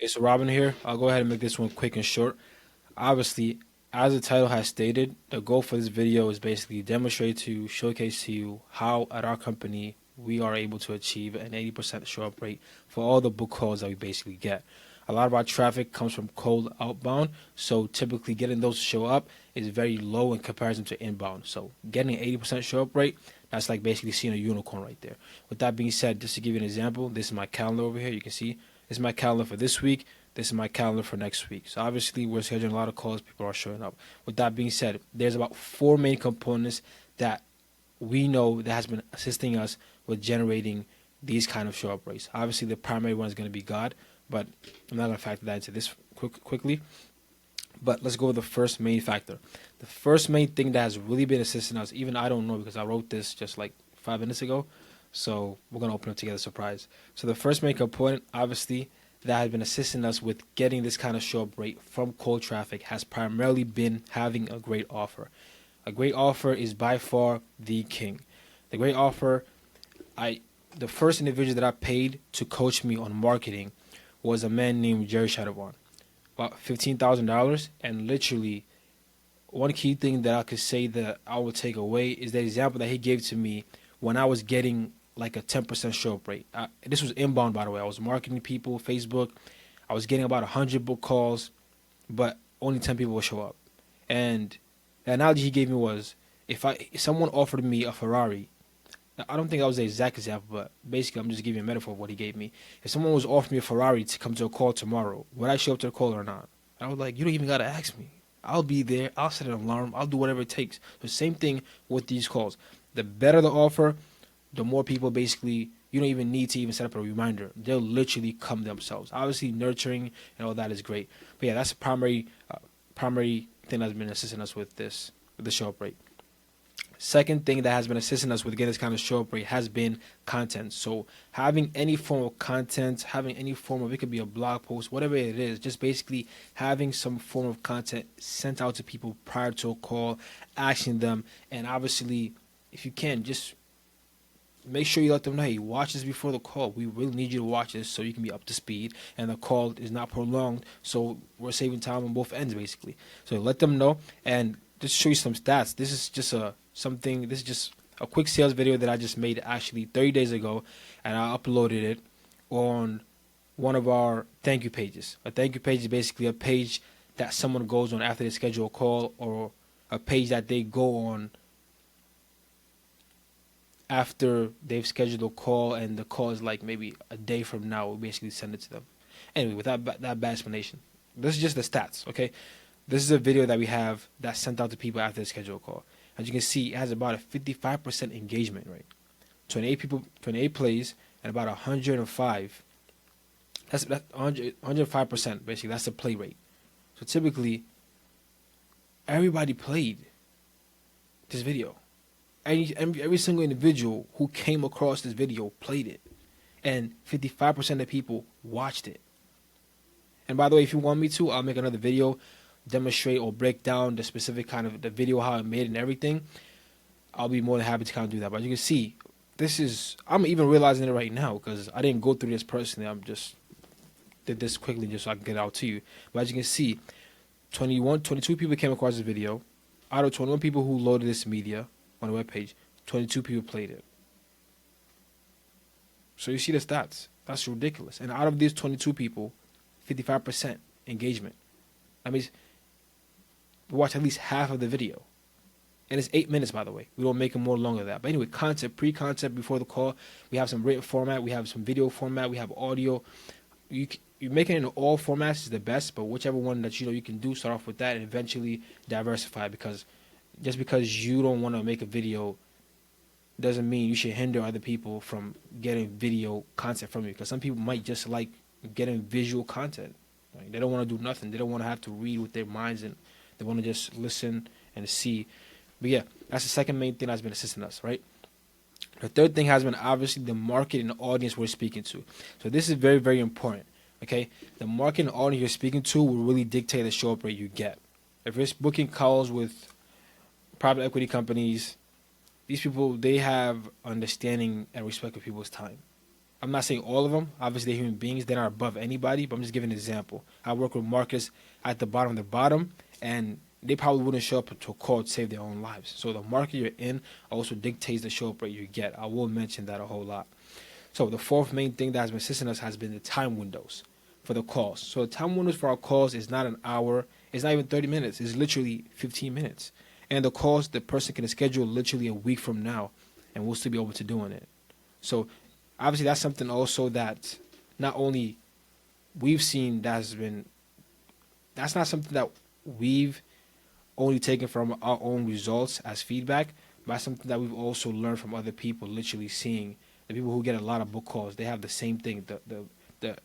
Okay, so Robin here. I'll go ahead and make this one quick and short. Obviously, as the title has stated, the goal for this video is basically demonstrate to showcase to you how at our company we are able to achieve an 80% show up rate for all the book calls that we basically get. A lot of our traffic comes from cold outbound, so typically getting those to show up is very low in comparison to inbound. So getting an 80% show up rate, that's like basically seeing a unicorn right there. With that being said, just to give you an example, this is my calendar over here. You can see this is my calendar for this week. This is my calendar for next week. So obviously we're scheduling a lot of calls. People are showing up. With that being said, there's about four main components that we know that has been assisting us with generating these kind of show up rates. Obviously the primary one is going to be God, but I'm not going to factor that into this quickly. But let's go with the first main factor. The first main thing that has really been assisting us, even I don't know because I wrote this just like 5 minutes ago. So we're going to open it together, surprise. So the first main component, obviously, that has been assisting us with getting this kind of show up rate from cold traffic has primarily been having a great offer. A great offer is by far the king. The great offer, the first individual that I paid to coach me on marketing was a man named Jerry Shadowon. About $15,000, and literally one key thing that I could say that I would take away is the example that he gave to me when I was getting like a 10% show up rate. This was inbound, by the way. I was marketing people, Facebook. I was getting about 100 book calls, but only 10 people would show up. And the analogy he gave me was if someone offered me a Ferrari, I don't think that was the exact example, but basically I'm just giving a metaphor of what he gave me. If someone was offering me a Ferrari to come to a call tomorrow, would I show up to the call or not? I was like, you don't even gotta ask me. I'll be there. I'll set an alarm. I'll do whatever it takes. The same thing with these calls. The better the offer, the more people basically, you don't even need to even set up a reminder. They'll literally come themselves. Obviously, nurturing and all that is great. But yeah, that's the primary thing that's been assisting us with the show up rate. Second thing that has been assisting us with getting this kind of show up rate has been content. So having any form of content, having any form of, it could be a blog post, whatever it is, just basically having some form of content sent out to people prior to a call, asking them, and obviously, if you can, just make sure you let them know, hey, watch this before the call. We really need you to watch this so you can be up to speed and the call is not prolonged. So we're saving time on both ends, basically. So let them know, and just show you some stats. This is just this is just a quick sales video that I just made actually 30 days ago, and I uploaded it on one of our thank you pages. A thank you page is basically a page that someone goes on after they schedule a call, or a page that they go on after they've scheduled a call and the call is like maybe a day from now. We'll basically send it to them. Anyway, with that bad explanation, this is just the stats, okay? This is a video that we have that's sent out to people after they schedule a call. As you can see, it has about a 55% engagement rate. 28 plays, and about 105. That's 105%, basically. That's the play rate. So typically, everybody played this video. Every single individual who came across this video played it. And 55% of people watched it. And by the way, if you want me to, I'll make another video, demonstrate or break down the specific kind of the video, how I made it and everything. I'll be more than happy to kind of do that. But as you can see, I'm even realizing it right now because I didn't go through this personally. I'm just did this quickly just so I can get it out to you. But as you can see, 22 people came across this video. Out of 21 people who loaded this media on the webpage, 22 people played it. So you see the stats. That's ridiculous. And out of these 22 people, 55% engagement. That means we watch at least half of the video. And it's 8 minutes, by the way. We don't make it more longer than that. But anyway, pre-concept before the call. We have some written format. We have some video format. We have audio. You make it in all formats is the best, but whichever one that you can do, start off with that and eventually diversify, because just because you don't want to make a video doesn't mean you should hinder other people from getting video content from you, because some people might just like getting visual content. Right? They don't want to do nothing. They don't want to have to read with their minds, and they want to just listen and see. But yeah, that's the second main thing that's been assisting us, right? The third thing has been obviously the market and the audience we're speaking to. So this is very, very important, okay? The market and audience you're speaking to will really dictate the show up rate you get. If you're booking calls with private equity companies, these people, they have understanding and respect for people's time. I'm not saying all of them. Obviously, they're human beings. They're not above anybody. But I'm just giving an example. I work with marketers at the bottom of the bottom, and they probably wouldn't show up to a call to save their own lives. So the market you're in also dictates the show up rate you get. I will mention that a whole lot. So the fourth main thing that has been assisting us has been the time windows for the calls. So the time windows for our calls is not an hour. It's not even 30 minutes. It's literally 15 minutes. And the calls, the person can schedule literally a week from now, and we'll still be able to doing it. So obviously that's something also that not only we've seen that's not something that we've only taken from our own results as feedback, but that's something that we've also learned from other people, literally seeing the people who get a lot of book calls. They have the same thing. The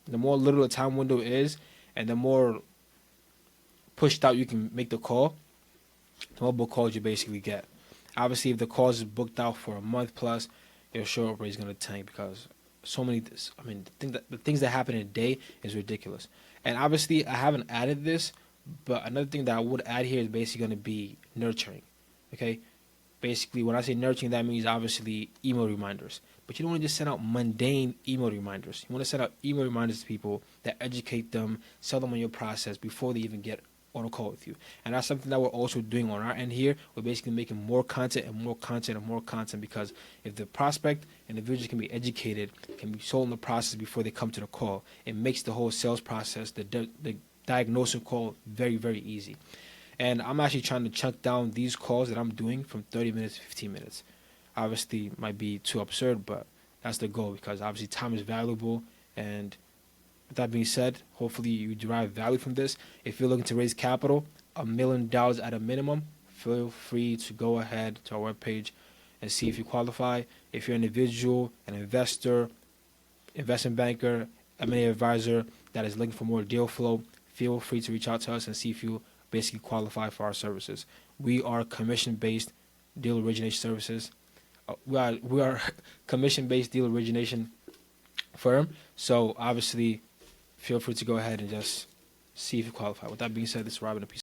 more little the time window is, and the more pushed out you can make the call, the more book calls you basically get. Obviously, if the calls is booked out for a month plus, your show up rate is going to tank because so many. The things that happen in a day is ridiculous. And obviously, I haven't added this, but another thing that I would add here is basically going to be nurturing. Okay, basically, when I say nurturing, that means obviously email reminders. But you don't want to just send out mundane email reminders. You want to send out email reminders to people that educate them, sell them on your process before they even get on a call with you. And that's something that we're also doing on our end here. We're basically making more content and more content and more content, because if the prospect and the individual can be educated, can be sold in the process before they come to the call, it makes the whole sales process, the diagnosis call, very, very easy. And I'm actually trying to chunk down these calls that I'm doing from 30 minutes to 15 minutes. Obviously, might be too absurd, but that's the goal, because obviously time is valuable. And with that being said, hopefully you derive value from this. If you're looking to raise capital, $1 million at a minimum, feel free to go ahead to our webpage and see if you qualify. If you're an individual, an investor, investment banker, M&A advisor that is looking for more deal flow, feel free to reach out to us and see if you basically qualify for our services. We are commission-based deal origination services. We are commission-based deal origination firm. So obviously, feel free to go ahead and just see if you qualify. With that being said, this is Robin. Peace.